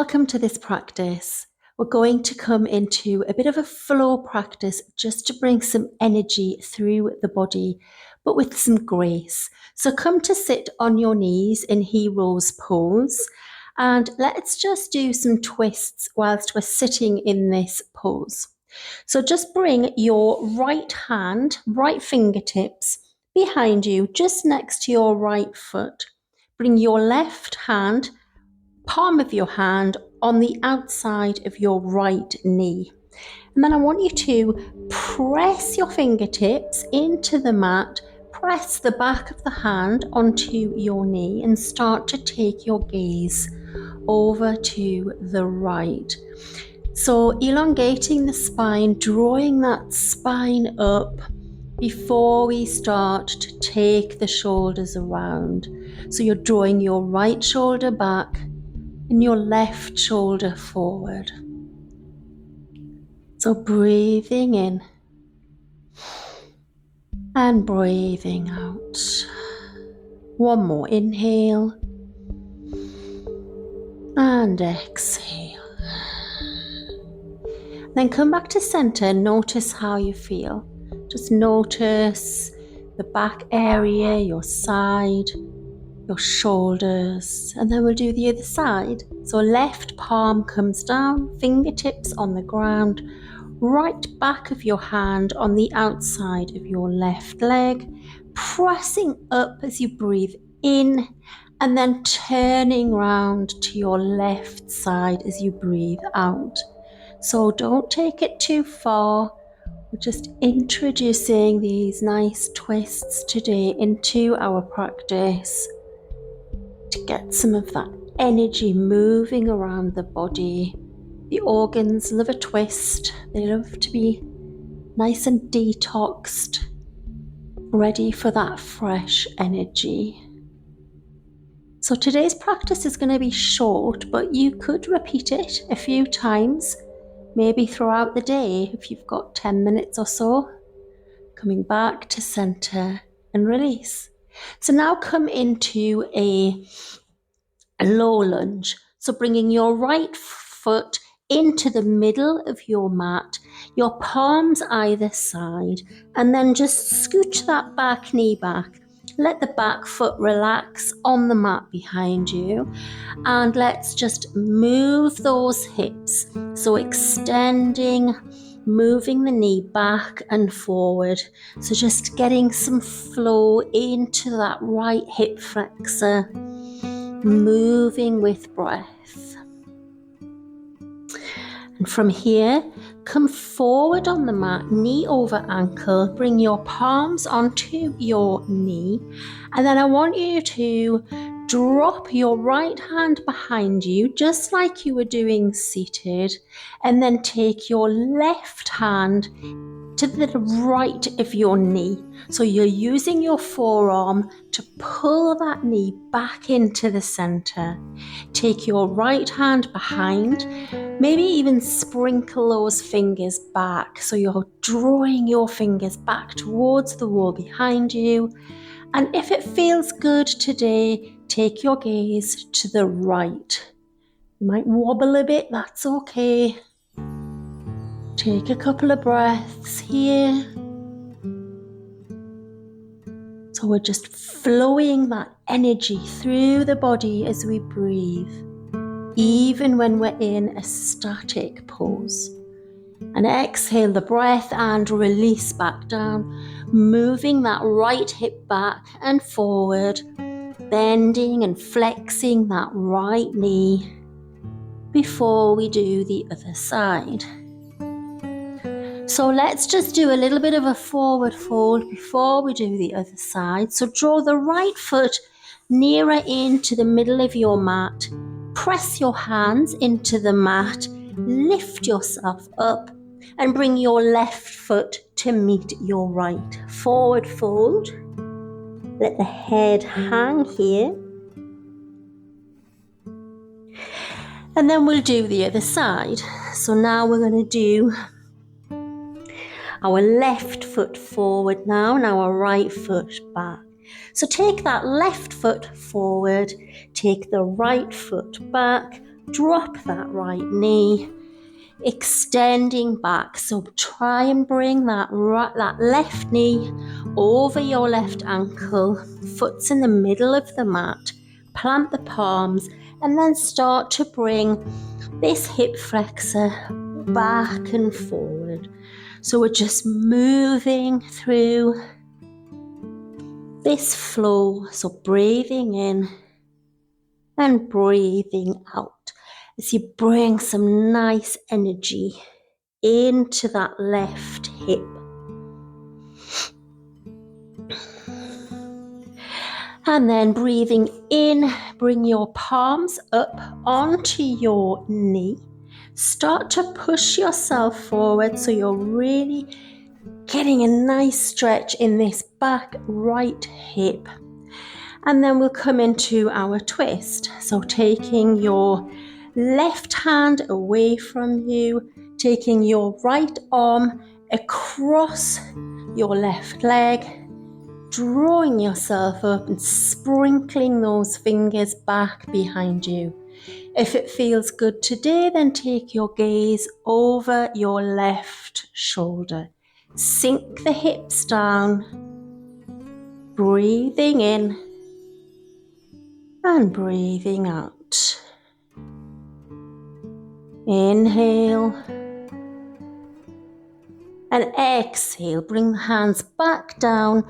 Welcome to this practice. We're going to come into a bit of a flow practice just to bring some energy through the body, but with some grace. So come to sit on your knees in hero's pose, and let's just do some twists whilst we're sitting in this pose. So just bring your right hand, right fingertips behind you, just next to your right foot. Bring your left hand, palm of your hand on the outside of your right knee. And then I want you to press your fingertips into the mat, press the back of the hand onto your knee and start to take your gaze over to the right. So elongating the spine, drawing that spine up before we start to take the shoulders around. So you're drawing your right shoulder back and your left shoulder forward. So breathing in and breathing out. One more inhale and exhale. Then come back to center and notice how you feel. Just notice the back area, your side, your shoulders, and then we'll do the other side. So left palm comes down, fingertips on the ground, right back of your hand on the outside of your left leg, pressing up as you breathe in, and then turning round to your left side as you breathe out. So don't take it too far. We're just introducing these nice twists today into our practice to get some of that energy moving around the body. The organs love a twist. They love to be nice and detoxed, ready for that fresh energy. So today's practice is going to be short, but you could repeat it a few times, maybe throughout the day if you've got 10 minutes or so. Coming back to center and release. So now come into a low lunge. So bringing your right foot into the middle of your mat, your palms either side, and then just scooch that back knee back. Let the back foot relax on the mat behind you, and let's just move those hips. So extending, moving the knee back and forward. So just getting some flow into that right hip flexor, moving with breath. And from here, come forward on the mat, knee over ankle, bring your palms onto your knee, and then I want you to drop your right hand behind you, just like you were doing seated, and then take your left hand to the right of your knee. So you're using your forearm to pull that knee back into the center. Take your right hand behind, maybe even sprinkle those fingers back. So you're drawing your fingers back towards the wall behind you. And if it feels good today, take your gaze to the right. You might wobble a bit, that's okay. Take a couple of breaths here. So we're just flowing that energy through the body as we breathe, even when we're in a static pose. And exhale the breath and release back down, moving that right hip back and forward, bending and flexing that right knee before we do the other side. So let's just do a little bit of a forward fold before we do the other side. So draw the right foot nearer into the middle of your mat. Press your hands into the mat. Lift yourself up and bring your left foot to meet your right. Forward fold. Let the head hang here. And then we'll do the other side. So now we're going to do our left foot forward now, and our right foot back. So take that left foot forward, take the right foot back, drop that right knee, extending back. So try and bring that left knee over your left ankle, foot's in the middle of the mat, plant the palms, and then start to bring this hip flexor back and forward. So we're just moving through this flow. So breathing in and breathing out as you bring some nice energy into that left hip. And then breathing in, bring your palms up onto your knee. Start to push yourself forward so you're really getting a nice stretch in this back right hip. And then we'll come into our twist. So taking your left hand away from you, taking your right arm across your left leg, drawing yourself up and sprinkling those fingers back behind you. If it feels good today, then take your gaze over your left shoulder. Sink the hips down, breathing in and breathing out. Inhale and exhale. Bring the hands back down,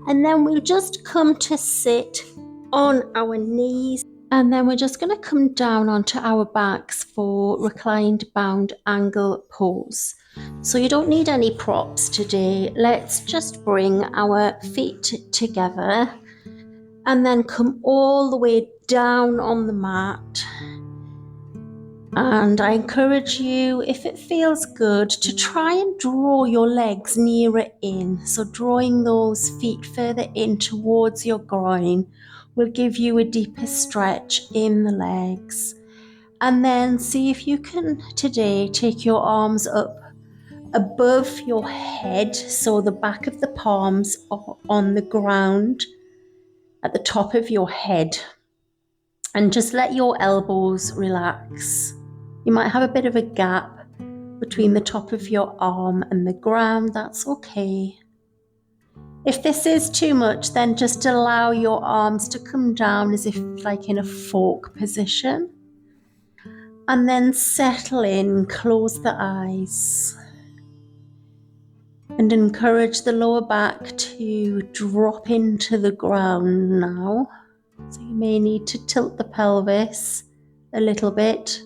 and then we'll just come to sit on our knees, and then we're just going to come down onto our backs for reclined bound angle pose. So you don't need any props today. Let's just bring our feet together and then come all the way down on the mat. And I encourage you, if it feels good, to try and draw your legs nearer in. So drawing those feet further in towards your groin will give you a deeper stretch in the legs. And then see if you can today take your arms up above your head, so the back of the palms are on the ground at the top of your head. And just let your elbows relax. You might have a bit of a gap between the top of your arm and the ground. That's okay. If this is too much, then just allow your arms to come down as if like in a fork position. And then settle in, close the eyes. And encourage the lower back to drop into the ground now. So you may need to tilt the pelvis a little bit.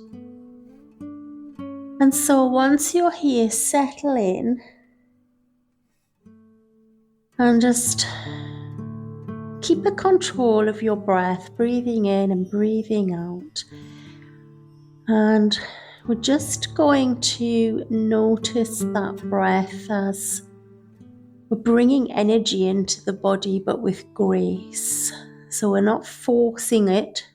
And so once you're here, settle in and just keep a control of your breath, breathing in and breathing out. And we're just going to notice that breath as we're bringing energy into the body, but with grace. So we're not forcing it.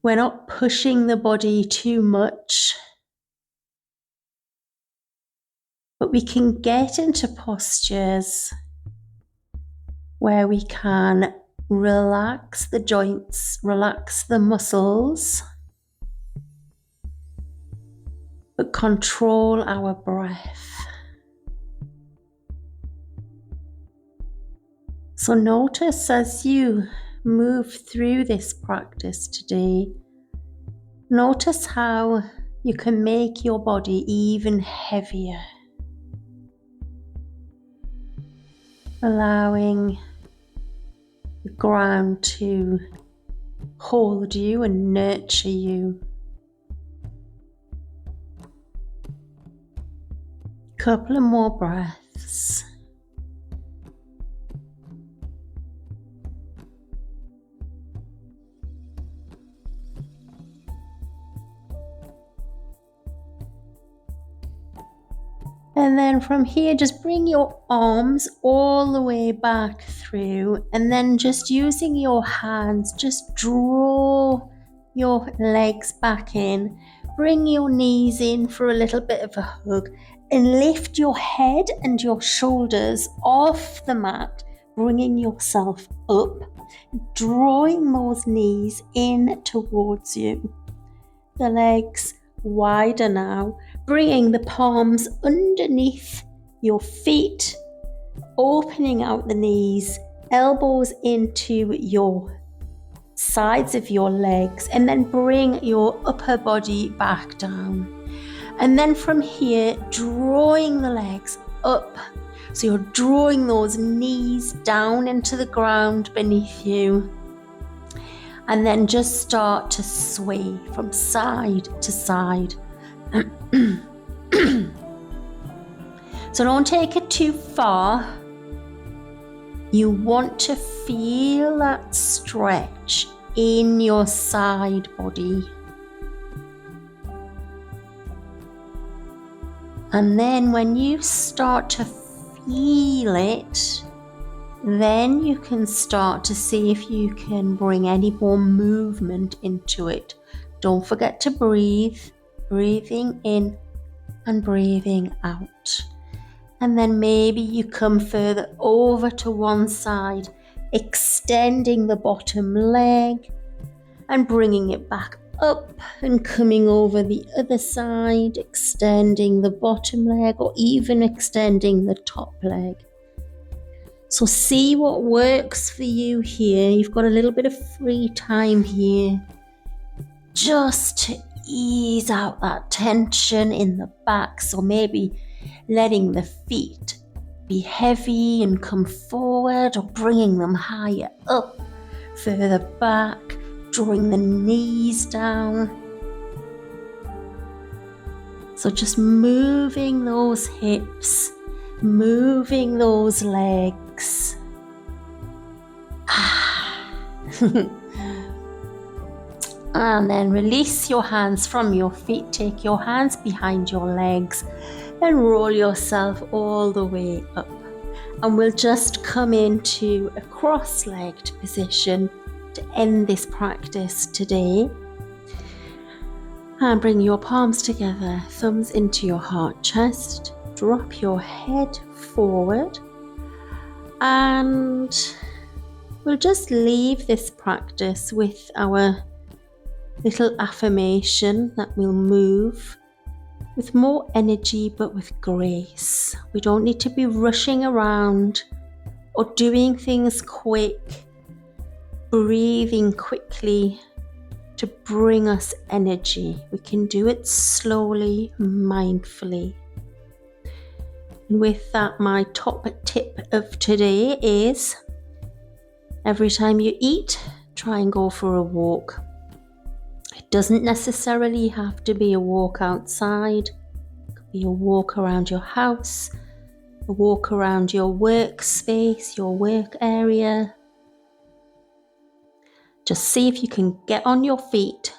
We're not pushing the body too much, but we can get into postures where we can relax the joints, relax the muscles, but control our breath. So notice as you move through this practice today, notice how you can make your body even heavier, allowing the ground to hold you and nurture you. Couple of more breaths. And then from here, just bring your arms all the way back through, and then just using your hands, just draw your legs back in, bring your knees in for a little bit of a hug, and lift your head and your shoulders off the mat, bringing yourself up. drawing those knees in towards you. The legs wider now, bringing the palms underneath your feet, opening out the knees, elbows into your sides of your legs, and then bring your upper body back down. And then from here, drawing the legs up. So you're drawing those knees down into the ground beneath you. And then just start to sway from side to side. So don't take it too far. You want to feel that stretch in your side body. And then when you start to feel it, then you can start to see if you can bring any more movement into it. Don't forget to breathe, breathing in and breathing out. And then maybe you come further over to one side, extending the bottom leg and bringing it back up and coming over the other side, extending the bottom leg or even extending the top leg. So see what works for you here. You've got a little bit of free time here just to ease out that tension in the back. So maybe letting the feet be heavy and come forward, or bringing them higher up, further back, drawing the knees down. So just moving those hips, moving those legs. And then release your hands from your feet. Take your hands behind your legs and roll yourself all the way up. And we'll just come into a cross-legged position to end this practice today. And bring your palms together, thumbs into your heart chest. Drop your head forward. And we'll just leave this practice with our little affirmation that we'll move with more energy but with grace. We don't need to be rushing around or doing things quick, breathing quickly to bring us energy. We can do it slowly, mindfully. And with that, my top tip of today is every time you eat, try and go for a walk. It doesn't necessarily have to be a walk outside. It could be a walk around your house, a walk around your workspace, your work area. Just see if you can get on your feet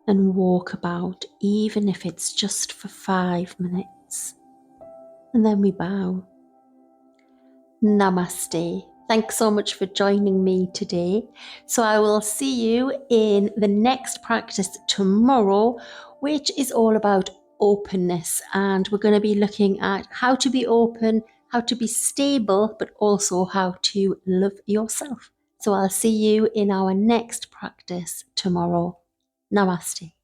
and walk about, even if it's just for 5 minutes. And then we bow. Namaste. Thanks so much for joining me today. So I will see you in the next practice tomorrow, which is all about openness. And we're going to be looking at how to be open, how to be stable, but also how to love yourself. So I'll see you in our next practice tomorrow. Namaste.